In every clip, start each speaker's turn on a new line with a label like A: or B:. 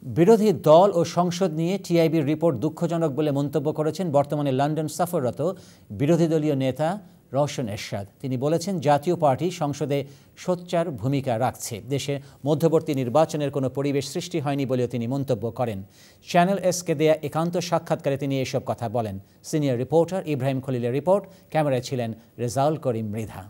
A: বিরোধী দল ও সংসদ নিয়ে টিআইবির রিপোর্ট দুঃখজনক বলে মন্তব্য করেছেন বর্তমানে লন্ডন সফররত বিরোধী দলীয় নেতা রওশন এরশাদ। তিনি বলেছেন, জাতীয় পার্টি সংসদে সোচ্চার ভূমিকা রাখছে। দেশে মধ্যবর্তী নির্বাচনের কোনো পরিবেশ সৃষ্টি হয়নি বলেও তিনি মন্তব্য করেন। চ্যানেল এসকে দেয়া একান্ত সাক্ষাৎকারে তিনি এসব কথা বলেন। সিনিয়র রিপোর্টার ইব্রাহিম খলিলের রিপোর্ট, ক্যামেরায় ছিলেন Rezaul Karim Mridha.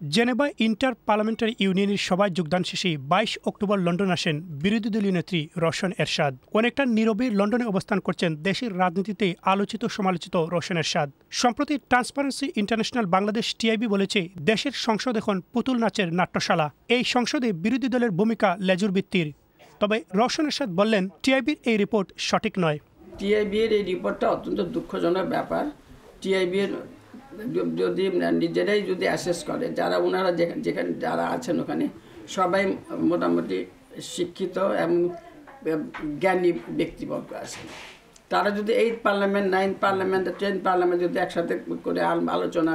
B: Geneva inter parliamentary ইউনিয়নের সভায় যোগদান শেষে 22 অক্টোবর লন্ডন আসেন বিরোধী দলীয় নেত্রী রওশন এরশাদ। অনেকটা নীরবে লন্ডনে অবস্থান করছেন দেশের রাজনীতিতে আলোচিত সমালোচিত রওশন এরশাদ। সম্প্রতি ট্রান্সপারেন্সি ইন্টারন্যাশনাল বাংলাদেশ টিআইবি বলেছে, দেশের সংসদ এখন পুতুল নাচের নাট্যশালা। এই সংসদে বিরোধী দলের ভূমিকা লেজুর ভিত্তির। তবে রওশন এরশাদ বললেন, টিআইবির এই রিপোর্ট সঠিক নয়।
C: টিআইবির এই রিপোর্টটা অত্যন্ত দুঃখজনক ব্যাপার। টিআইবির যদি নিজেরাই যদি অ্যাসেস করে, যারা ওনারা যেখানে যারা আছেন ওখানে সবাই মোটামুটি শিক্ষিত এবং জ্ঞানী ব্যক্তিবর্গ আছেন, তারা যদি 8 পার্লামেন্ট, 9 পার্লামেন্ট, 10 পার্লামেন্ট যদি একসাথে করে আলোচনা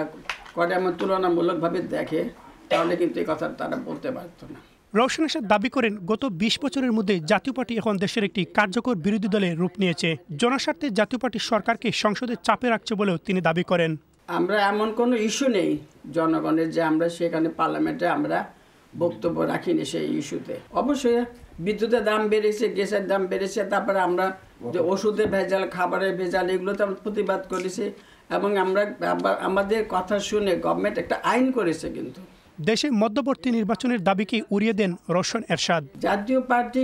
C: করে এবং তুলনামূলকভাবে দেখে, তাহলে কিন্তু এই কথা তারা বলতে পারত না।
B: রওশন এরশাদ দাবি করেন, গত 20 বছরের মধ্যে জাতীয় পার্টি এখন দেশের একটি কার্যকর বিরোধী দলে রূপ নিয়েছে। জনস্বার্থে জাতীয় পার্টি সরকারকে সংসদে চাপে রাখছে বলেও তিনি দাবি করেন।
C: আমরা এমন কোনো ইস্যু নেই জনগণের যে আমরা সেখানে পার্লামেন্টে আমরা বক্তব্য রাখিনি সেই ইস্যুতে। অবশ্যই বিদ্যুতের দাম বেড়েছে, গ্যাসের দাম বেড়েছে, তারপরে আমরা যে ওষুধের ভেজাল, খাবারের ভেজাল, এগুলোতে আমরা প্রতিবাদ করেছি এবং আমরা আমাদের কথা শুনে গভর্নমেন্ট একটা আইন করেছে। কিন্তু
B: দেশে মধ্যবর্তী নির্বাচনের দাবিকে উড়িয়ে দেন রওশন এরশাদ।
C: জাতীয় পার্টি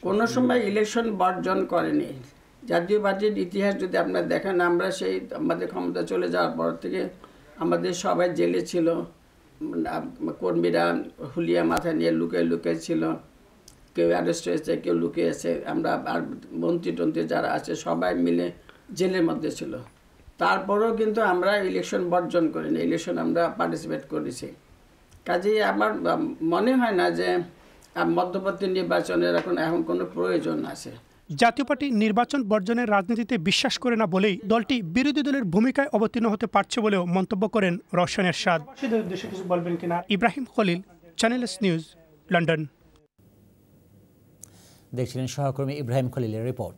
C: কোনো সময় ইলেকশন বর্জন করেনি। জাতীয় পার্টির ইতিহাস যদি আপনারা দেখেন, আমরা সেই আমাদের ক্ষমতা চলে যাওয়ার পর থেকে আমাদের সবাই জেলে ছিল, কর্মীরা হুলিয়া মাথায় নিয়ে লুকিয়ে ছিল, কেউ অ্যারেস্ট হয়েছে, কেউ লুকিয়েছে। আমরা আর মন্ত্রী যারা আছে সবাই মিলে জেলের মধ্যে ছিল। তারপরেও কিন্তু আমরা ইলেকশন বর্জন করিনি, ইলেকশন আমরা পার্টিসিপেট করেছি। কাজেই আমার মনে হয় না যে মধ্যবর্তী নির্বাচনের এখন কোনো প্রয়োজন আছে।
B: জাতীয় পার্টি নির্বাচন বর্জনের রাজনীতিতে বিশ্বাস করে না বলেই দলটি বিরোধী দলের ভূমিকায় অবতীর্ণ হতে পারছে বলেও মন্তব্য করেন Rowshan Ershad. Ibrahim Khalil, channel S news, London.
A: দেখছিলেন সহকর্মী ইব্রাহিম খলিলের রিপোর্ট।